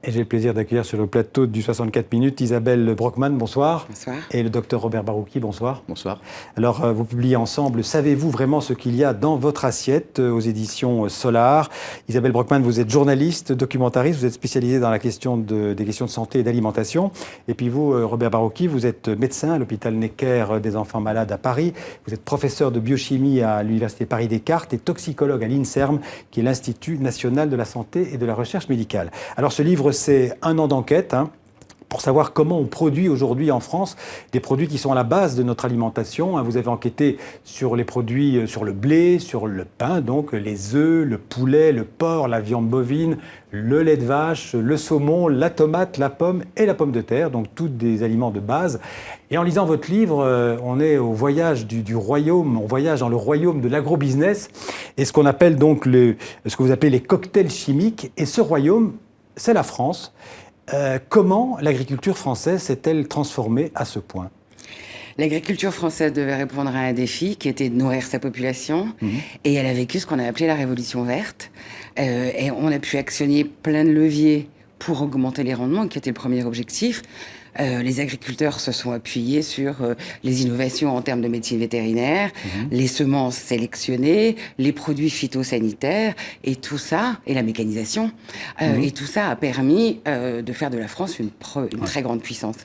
Et j'ai le plaisir d'accueillir sur le plateau du 64 minutes Isabelle Brockman, bonsoir. Bonsoir. Et le docteur Robert Barouki, bonsoir. Bonsoir. Alors, vous publiez ensemble « Savez-vous vraiment ce qu'il y a dans votre assiette » aux éditions Solar. Isabelle Brockman, vous êtes journaliste, documentariste, vous êtes spécialisée dans des questions de santé et d'alimentation. Et puis vous, Robert Barouki, vous êtes médecin à l'hôpital Necker des enfants malades à Paris. Vous êtes professeur de biochimie à l'université Paris-Descartes et toxicologue à l'INSERM, qui est l'Institut national de la santé et de la recherche médicale. Alors, ce livre, c'est un an d'enquête, pour savoir comment on produit aujourd'hui en France des produits qui sont à la base de notre alimentation. Vous avez enquêté sur les produits, sur le blé, sur le pain, donc les œufs, le poulet, le porc, la viande bovine, le lait de vache, le saumon, la tomate, la pomme et la pomme de terre, donc tous des aliments de base. Et en lisant votre livre, on est au voyage du royaume, on voyage dans le royaume de l'agrobusiness et ce qu'on appelle donc ce que vous appelez les cocktails chimiques. Et ce royaume, c'est la France. Comment l'agriculture française s'est-elle transformée à ce point ? L'agriculture française devait répondre à un défi qui était de nourrir sa population. Et elle a vécu ce qu'on a appelé la Révolution verte. Et on a pu actionner plein de leviers pour augmenter les rendements, qui était le premier objectif. Les agriculteurs se sont appuyés sur les innovations en termes de médecine vétérinaire, les semences sélectionnées, les produits phytosanitaires, et tout ça, et la mécanisation, et tout ça a permis de faire de la France une très grande puissance.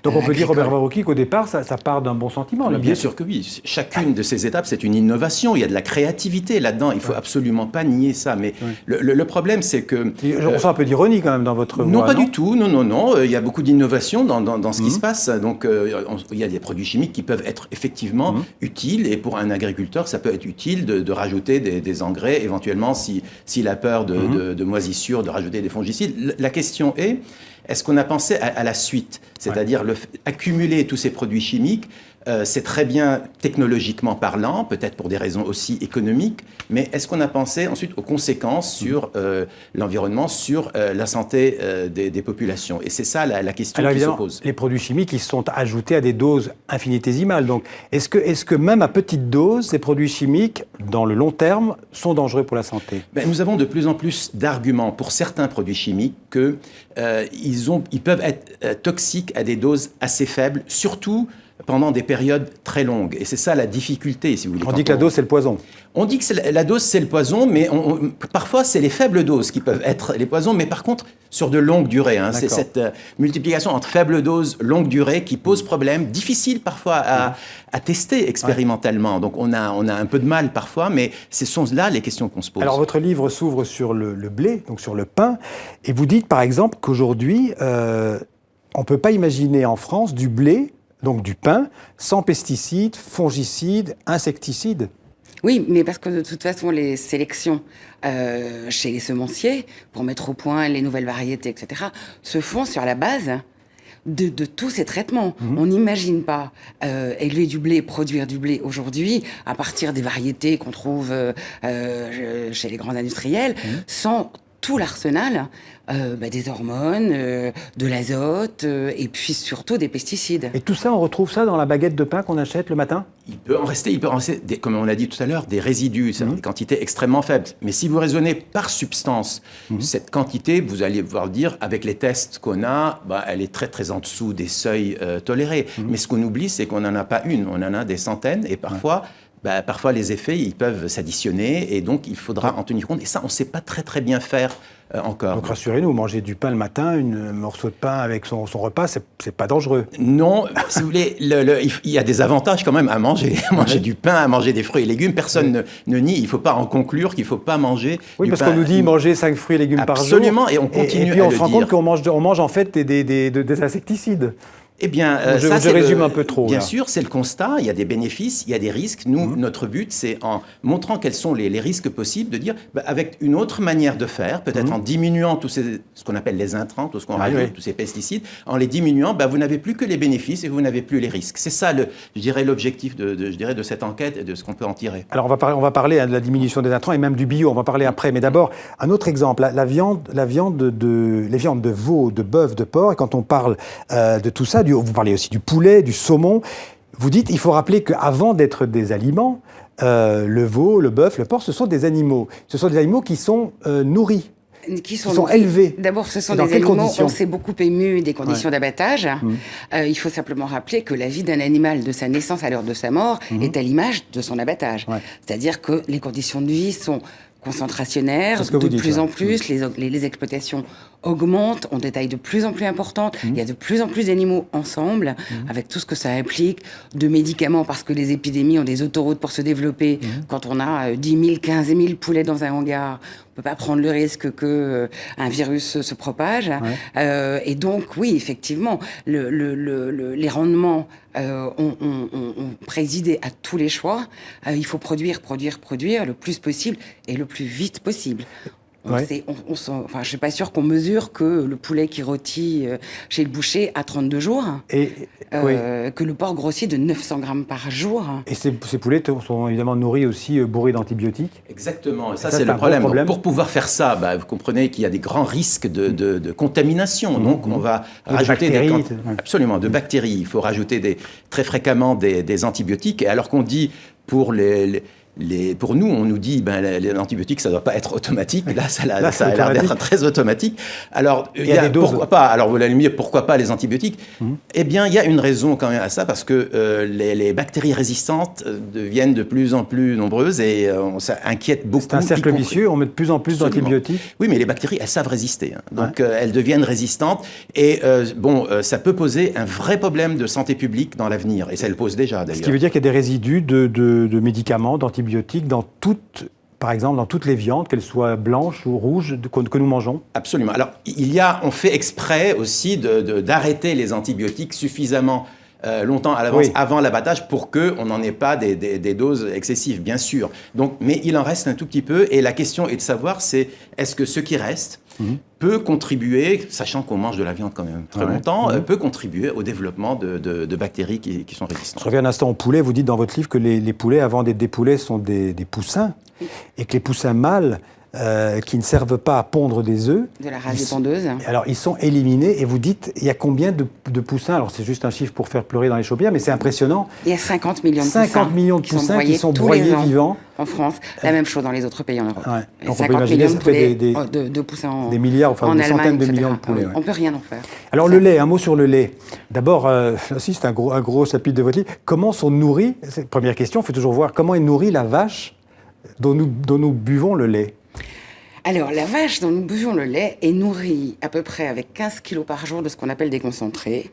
Donc on peut dire, Robert Barouki, qu'au départ, ça part d'un bon sentiment. Bien sûr que oui. Chacune de ces étapes, c'est une innovation. Il y a de la créativité là-dedans. Il ne faut absolument pas nier ça. Mais le problème, c'est que... On sent un peu d'ironie quand même dans votre voix, non, pas du tout. Non. Il y a beaucoup d'innovation dans ce qui se passe. Donc, il y a des produits chimiques qui peuvent être effectivement utiles. Et pour un agriculteur, ça peut être utile de rajouter des engrais, éventuellement, s'il a peur de moisissures, de rajouter des fongicides. La question est-ce qu'on a pensé à la suite ? C'est-à-dire accumuler tous ces produits chimiques, c'est très bien technologiquement parlant, peut-être pour des raisons aussi économiques, mais est-ce qu'on a pensé ensuite aux conséquences sur l'environnement, sur la santé des populations ? Et c'est ça la question qui se pose. Les produits chimiques, ils sont ajoutés à des doses infinitésimales. Donc, est-ce que même à petite dose, ces produits chimiques, dans le long terme, sont dangereux pour la santé ? Nous avons de plus en plus d'arguments pour certains produits chimiques qu'ils peuvent être toxiques à des doses assez faibles, surtout pendant des périodes très longues. Et c'est ça la difficulté, si vous voulez. On dit que la dose, c'est le poison. On dit que la dose, c'est le poison, mais parfois, c'est les faibles doses qui peuvent être les poisons, mais par contre, sur de longues durées. C'est cette multiplication entre faible dose, longue durée qui pose problème, difficile parfois à tester expérimentalement. Donc, on a un peu de mal parfois, mais ce sont là les questions qu'on se pose. Alors, votre livre s'ouvre sur le blé, donc sur le pain, et vous dites, par exemple, qu'aujourd'hui, on ne peut pas imaginer en France du blé, donc du pain, sans pesticides, fongicides, insecticides. Oui, mais parce que de toute façon, les sélections chez les semenciers, pour mettre au point les nouvelles variétés, etc., se font sur la base de tous ces traitements. On n'imagine pas élever du blé, produire du blé aujourd'hui, à partir des variétés qu'on trouve chez les grands industriels, sans tout l'arsenal des hormones, de l'azote et puis surtout des pesticides. Et tout ça, on retrouve ça dans la baguette de pain qu'on achète le matin ? Il peut en rester, comme on l'a dit tout à l'heure, des résidus, des quantités extrêmement faibles. Mais si vous raisonnez par substance, cette quantité, vous allez pouvoir dire, avec les tests qu'on a, elle est très très en dessous des seuils tolérés. Mais ce qu'on oublie, c'est qu'on n'en a pas une, on en a des centaines et parfois... Parfois, les effets, ils peuvent s'additionner et donc il faudra en tenir compte. Et ça, on ne sait pas très très bien faire encore. Donc rassurez-nous, manger du pain le matin, un morceau de pain avec son repas, c'est pas dangereux. Non, si vous voulez, il y a des avantages quand même à manger. Manger du pain, à manger des fruits et légumes, personne ne nie. Il ne faut pas en conclure qu'il ne faut pas manger du pain. Parce qu'on nous dit manger 5 fruits et légumes par jour. Absolument, et on continue à le dire. Et puis on se rend compte qu'on mange en fait des insecticides. Eh bien, je résume un peu trop. Bien sûr, c'est le constat. Il y a des bénéfices, il y a des risques. Nous, notre but, c'est en montrant quels sont les risques possibles, de dire, avec une autre manière de faire, peut-être en diminuant ce qu'on appelle les intrants, tout ce qu'on rajoute, tous ces pesticides, en les diminuant, vous n'avez plus que les bénéfices et vous n'avez plus les risques. C'est ça, je dirais, l'objectif de cette enquête et de ce qu'on peut en tirer. Alors, on va parler de la diminution des intrants et même du bio. On va parler après. Mais d'abord, un autre exemple, les viandes de veau, de bœuf, de porc. Et quand on parle de tout ça, vous parlez aussi du poulet, du saumon. Vous dites, il faut rappeler qu'avant d'être des aliments, le veau, le bœuf, le porc, ce sont des animaux. Ce sont des animaux qui sont nourris. qui sont élevés. D'abord, ce sont dans des quelles animaux, conditions? on s'est beaucoup ému des conditions d'abattage. Il faut simplement rappeler que la vie d'un animal, de sa naissance à l'heure de sa mort, est à l'image de son abattage. C'est-à-dire que les conditions de vie sont concentrationnaires, de plus en plus, les exploitations augmentent, ont des tailles de plus en plus importantes, il y a de plus en plus d'animaux ensemble, avec tout ce que ça implique, de médicaments, parce que les épidémies ont des autoroutes pour se développer. Quand on a 10 000, 15 000 poulets dans un hangar, on ne peut pas prendre le risque qu'un virus se propage. Et donc, oui, effectivement, les rendements ont présidé à tous les choix. Il faut produire le plus possible et le plus vite possible. Je ne suis pas sûre qu'on mesure que le poulet qui rôtit chez le boucher a 32 jours, que le porc grossit de 900 grammes par jour. Et ces poulets sont évidemment nourris aussi, bourrés d'antibiotiques. Exactement, et ça c'est le problème. Donc, pour pouvoir faire ça, vous comprenez qu'il y a des grands risques de contamination. Donc on va rajouter de bactéries. Il faut rajouter très fréquemment des antibiotiques. Et alors qu'on dit pour pour nous, on nous dit l'antibiotique, ça ne doit pas être automatique. Là, ça a l'air d'être très automatique. Alors, pourquoi pas? Alors, vous allez me dire, pourquoi pas les antibiotiques? Eh bien, il y a une raison quand même à ça, parce que les bactéries résistantes deviennent de plus en plus nombreuses et ça inquiète beaucoup. C'est un cercle vicieux, on met de plus en plus d'antibiotiques. Oui, mais les bactéries, elles savent résister. Donc, elles deviennent résistantes. Et ça peut poser un vrai problème de santé publique dans l'avenir. Et ça le pose déjà, d'ailleurs. Ce qui veut dire qu'il y a des résidus de médicaments, d'antibiotiques, par exemple, dans toutes les viandes, qu'elles soient blanches ou rouges, que nous mangeons? Absolument. Alors, on fait exprès aussi d'arrêter les antibiotiques suffisamment longtemps à l'avance, avant l'abattage, pour qu'on n'en ait pas des doses excessives, bien sûr. Donc, mais il en reste un tout petit peu, et la question est de savoir, est-ce que ce qui reste peut contribuer, sachant qu'on mange de la viande quand même très longtemps, peut contribuer au développement de bactéries qui sont résistantes. Je reviens un instant au poulet. Vous dites dans votre livre que les poulets, avant d'être des poulets, sont des poussins, et que les poussins mâles, qui ne servent pas à pondre des œufs. De la race des pondeuses. Alors, ils sont éliminés, et vous dites, il y a combien de poussins? Alors, c'est juste un chiffre pour faire pleurer dans les chaudières, mais c'est impressionnant. Il y a 50 millions de poussins. 50 millions de poussins qui sont broyés vivants. En France, la même chose dans les autres pays en Europe. Donc, on peut imaginer, ça fait de poussins des milliards, enfin des centaines de millions de poulets. On ne peut rien en faire. Alors, le lait, un mot sur le lait. D'abord, aussi, c'est un gros chapitre de votre livre. Comment sont nourris, première question, il faut toujours voir, comment est nourrie la vache dont nous buvons le lait? Alors, la vache dont nous buvons le lait est nourrie à peu près avec 15 kilos par jour de ce qu'on appelle des concentrés.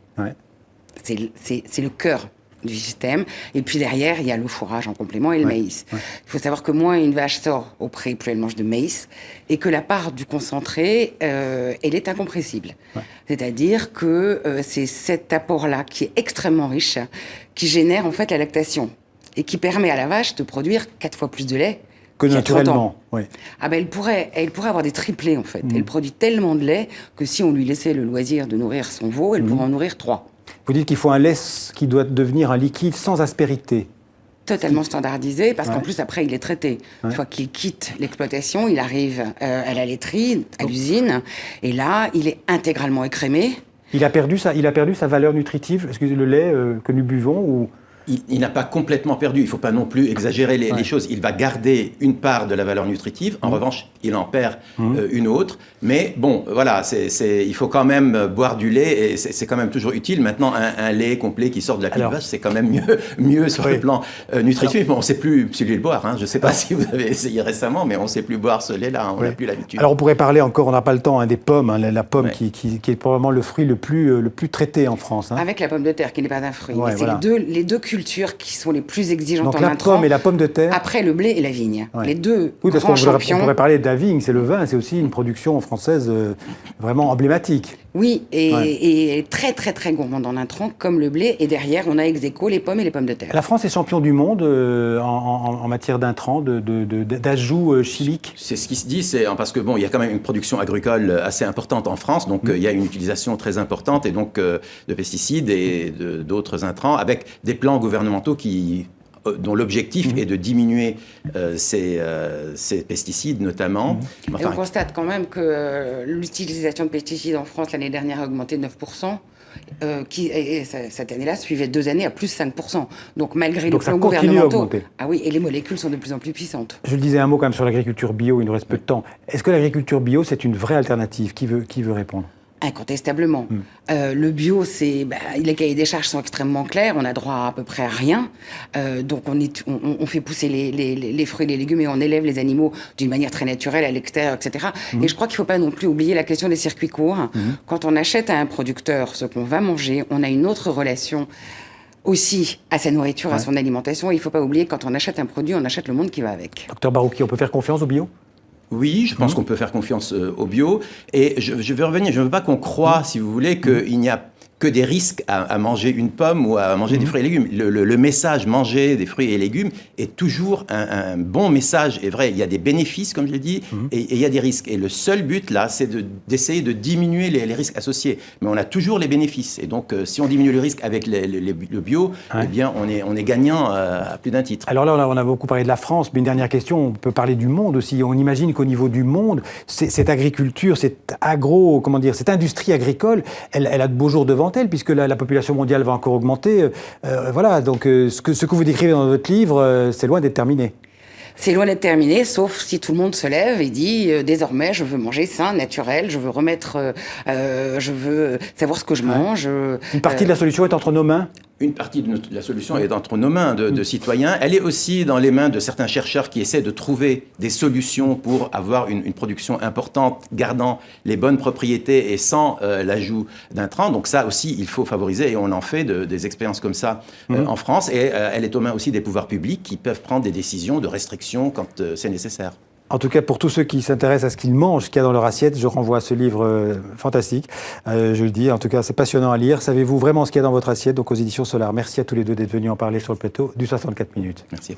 C'est le cœur du système. Et puis derrière, il y a le fourrage en complément et le maïs. Il faut savoir que moins une vache sort au pré, plus elle mange de maïs, et que la part du concentré, elle est incompressible. C'est-à-dire que c'est cet apport-là qui est extrêmement riche, qui génère en fait la lactation, et qui permet à la vache de produire 4 fois plus de lait que naturellement. Elle pourrait avoir des triplés, en fait. Elle produit tellement de lait que si on lui laissait le loisir de nourrir son veau, elle pourrait en nourrir 3. Vous dites qu'il faut un lait qui doit devenir un liquide sans aspérité. Totalement standardisé, parce qu'en plus, après, il est traité. Une fois qu'il quitte l'exploitation, il arrive à la laiterie, à l'usine, et là, il est intégralement écrémé. Il a perdu sa valeur nutritive, le lait que nous buvons, ou... Il n'a pas complètement perdu, il ne faut pas non plus exagérer les choses. Il va garder une part de la valeur nutritive, en revanche, il en perd une autre. Mais bon, voilà, il faut quand même boire du lait, et c'est quand même toujours utile. Maintenant, un lait complet qui sort de la pile de vache, c'est quand même mieux sur le plan nutritif. On ne sait plus le boire. Je ne sais pas si vous avez essayé récemment, mais on ne sait plus boire ce lait-là, on n'a plus l'habitude. Alors on pourrait parler encore, on n'a pas le temps, des pommes, la pomme qui est probablement le fruit le plus traité en France. Avec la pomme de terre, qui n'est pas un fruit. Les deux cultures qui sont les plus exigeantes en intrants. Donc la pomme et la pomme de terre. Après le blé et la vigne. Les deux grands champions. On pourrait parler de la vigne, c'est le vin, c'est aussi une production française vraiment emblématique. Oui, et très très très gourmande en intrants, comme le blé. Et derrière, on a ex aequo les pommes et les pommes de terre. La France est champion du monde en matière d'intrants, d'ajouts chimiques. C'est ce qui se dit, parce que il y a quand même une production agricole assez importante en France, donc il y a une utilisation très importante et donc de pesticides et d'autres intrants, avec des plans gouvernementaux dont l'objectif est de diminuer ces pesticides notamment. Et on constate quand même que l'utilisation de pesticides en France l'année dernière a augmenté de 9%. cette année-là suivait 2 années à plus 5%. Donc malgré les Donc ça plans continue à gouvernementaux, augmenter. ah oui, et les molécules sont de plus en plus puissantes. Je le disais un mot quand même sur l'agriculture bio, il nous reste peu de temps. Est-ce que l'agriculture bio, c'est une vraie alternative? Qui veut répondre? Incontestablement. Le bio, les cahiers des charges sont extrêmement clairs, on a droit à peu près à rien. Donc on fait pousser les fruits et les légumes et on élève les animaux d'une manière très naturelle à l'extérieur, etc. Et je crois qu'il ne faut pas non plus oublier la question des circuits courts. Quand on achète à un producteur ce qu'on va manger, on a une autre relation aussi à sa nourriture, à son alimentation. Il ne faut pas oublier que quand on achète un produit, on achète le monde qui va avec. Docteur Barouki, on peut faire confiance au bio? Oui, je pense qu'on peut faire confiance au bio. Et je veux revenir, je ne veux pas qu'on croie, si vous voulez, qu'il n'y a que des risques à manger une pomme ou à manger des fruits et légumes. Le message manger des fruits et légumes est toujours un bon message. Et vrai, il y a des bénéfices, comme je l'ai dit, et il y a des risques. Et le seul but, là, c'est d'essayer de diminuer les risques associés. Mais on a toujours les bénéfices. Et donc, si on diminue le risque avec le bio, eh bien, on est gagnant à plus d'un titre. Alors là, on a beaucoup parlé de la France, mais une dernière question, on peut parler du monde aussi. On imagine qu'au niveau du monde, cette agriculture, cette industrie agricole, elle a de beaux jours devant elle, puisque la population mondiale va encore augmenter. Voilà, donc ce que vous décrivez dans votre livre, c'est loin d'être terminé. C'est loin d'être terminé, sauf si tout le monde se lève et dit désormais je veux manger sain, naturel, je veux savoir ce que je mange. Une partie de la solution est entre nos mains. Une partie de la solution est entre nos mains de citoyens. Elle est aussi dans les mains de certains chercheurs qui essaient de trouver des solutions pour avoir une production importante, gardant les bonnes propriétés et sans l'ajout d'intrants. Donc ça aussi, il faut favoriser et on en fait des expériences comme ça en France. Et elle est aux mains aussi des pouvoirs publics qui peuvent prendre des décisions de restriction quand c'est nécessaire. En tout cas, pour tous ceux qui s'intéressent à ce qu'ils mangent, ce qu'il y a dans leur assiette, je renvoie à ce livre fantastique. Je le dis, en tout cas, c'est passionnant à lire. Savez-vous vraiment ce qu'il y a dans votre assiette? Donc aux éditions Solar. Merci à tous les deux d'être venus en parler sur le plateau du 64 minutes. Merci.